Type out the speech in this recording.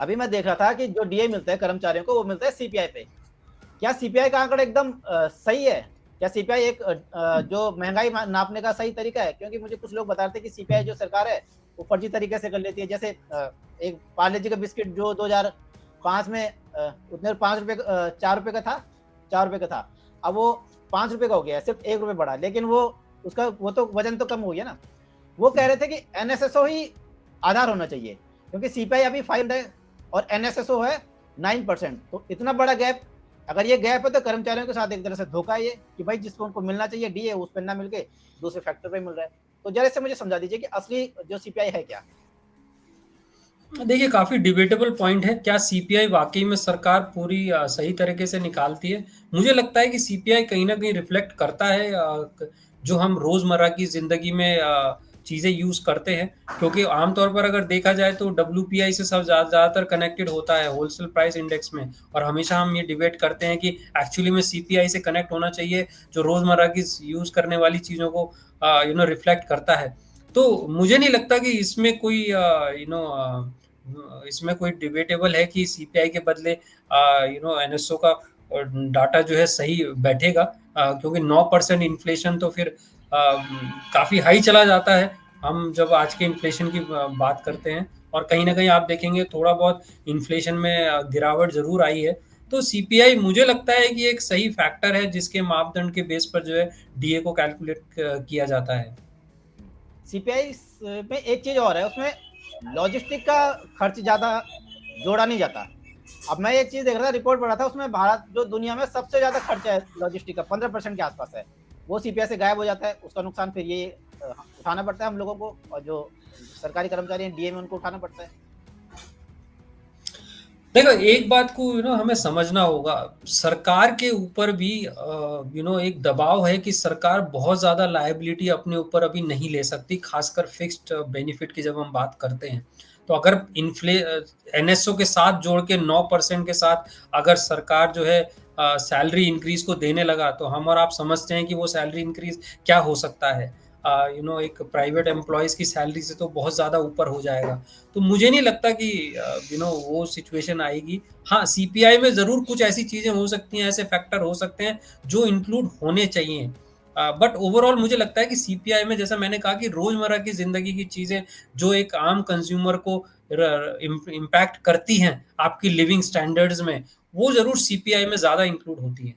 अभी मैं देख रहा था कि जो डीए मिलता है कर्मचारियों को वो मिलता है सीपीआई पे। क्या सीपीआई का आंकड़ा एकदम सही है? क्या सीपीआई एक जो महंगाई नापने का सही तरीका है? क्योंकि मुझे कुछ लोग बता रहे थे कि सीपीआई जो सरकार है वो फर्जी तरीके से कर लेती है। जैसे एक पार्ले जी का बिस्किट जो 2005 में उतने 5 रुपए 4 रुपए का था, 4 रुपए का था, अब वो 5 रुपए का हो गया है, सिर्फ 1 रुपए बढ़ा, लेकिन वो उसका वो तो वजन तो कम हो गया ना। वो कह रहे थे कि एनएसएसओ ही आधार होना चाहिए, क्योंकि सीपीआई अभी 5 है और एनएसएसओ है 9%। तो इतना बड़ा गैप, अगर ये गैप है तो कर्मचारियों के साथ एक तरह से धोखा है ये, कि भाई जिसको उनको मिलना चाहिए डीए उस पर ना मिलके दूसरे फैक्टर पे मिल रहा है। तो जरा से मुझे समझा दीजिए कि असली जो सीपीआई है क्या? देखिए, काफी डिबेटेबल पॉइंट है। क्या सीपीआई वाकई में सरकार पूरी सही तरीके से निकालती है? मुझे लगता है कि सीपीआई कहीं ना कहीं रिफ्लेक्ट करता है जो हम रोजमर्रा की जिंदगी में चीजें यूज करते हैं। क्योंकि आमतौर पर अगर देखा जाए तो डब्ल्यूपीआई से सब ज्यादातर कनेक्टेड होता है होलसेल प्राइस इंडेक्स में। और हमेशा हम ये डिबेट करते हैं कि एक्चुअली में सीपीआई से कनेक्ट होना चाहिए, जो रोजमर्रा की यूज करने वाली चीजों को रिफ्लेक्ट करता है। तो मुझे नहीं लगता कि इसमें कोई इसमें कोई डिबेटेबल है कि सीपीआई के बदले एनएसओ का डाटा जो है सही बैठेगा। क्योंकि 9% इन्फ्लेशन तो फिर काफी हाई चला जाता है हम जब आज के इन्फ्लेशन की बात करते हैं। और कहीं ना कहीं आप देखेंगे थोड़ा बहुत इन्फ्लेशन में गिरावट जरूर आई है। तो सीपीआई मुझे लगता है कि एक सही फैक्टर है जिसके मापदंड के बेस पर जो है डीए को कैलकुलेट किया जाता है। सीपीआई में एक चीज और है, उसमें लॉजिस्टिक का खर्च ज्यादा जोड़ा नहीं जाता। अब मैं एक चीज देख रहा था, रिपोर्ट पढ़ा था, उसमें भारत जो दुनिया में सबसे ज्यादा खर्च है लॉजिस्टिक का 15% के आसपास है, वो सीपीआई से गायब हो जाता है। उसका नुकसान फिर ये उठाना पड़ता है हम लोगों को, और जो सरकारी कर्मचारी हैं डीए में उनको उठाना पड़ता है। देखो, एक बात को हमें समझना होगा। सरकार के ऊपर भी एक दबाव है कि सरकार बहुत ज्यादा लायबिलिटी अपने ऊपर अभी नहीं ले सकती, खासकर फिक्स्ड बेनिफिट की जब हम बात करते हैं। तो अगर एनएसओ के साथ जोड़ के 9% के साथ अगर सरकार जो है सैलरी इंक्रीज को देने लगा, तो हम और आप समझते हैं कि वो सैलरी इंक्रीज क्या हो सकता है। एक प्राइवेट एम्प्लॉयज की सैलरी से तो बहुत ज्यादा ऊपर हो जाएगा। तो मुझे नहीं लगता कि वो सिचुएशन आएगी। हाँ, सीपीआई में जरूर कुछ ऐसी चीजें हो सकती हैं, ऐसे फैक्टर हो सकते हैं जो इंक्लूड होने चाहिए। बट ओवरऑल मुझे लगता है कि सीपीआई में, जैसा मैंने कहा, कि रोजमर्रा की जिंदगी की चीजें जो एक आम कंज्यूमर को इम्पैक्ट करती हैं आपकी लिविंग स्टैंडर्ड्स में, वो जरूर सीपीआई में ज्यादा इंक्लूड होती हैं।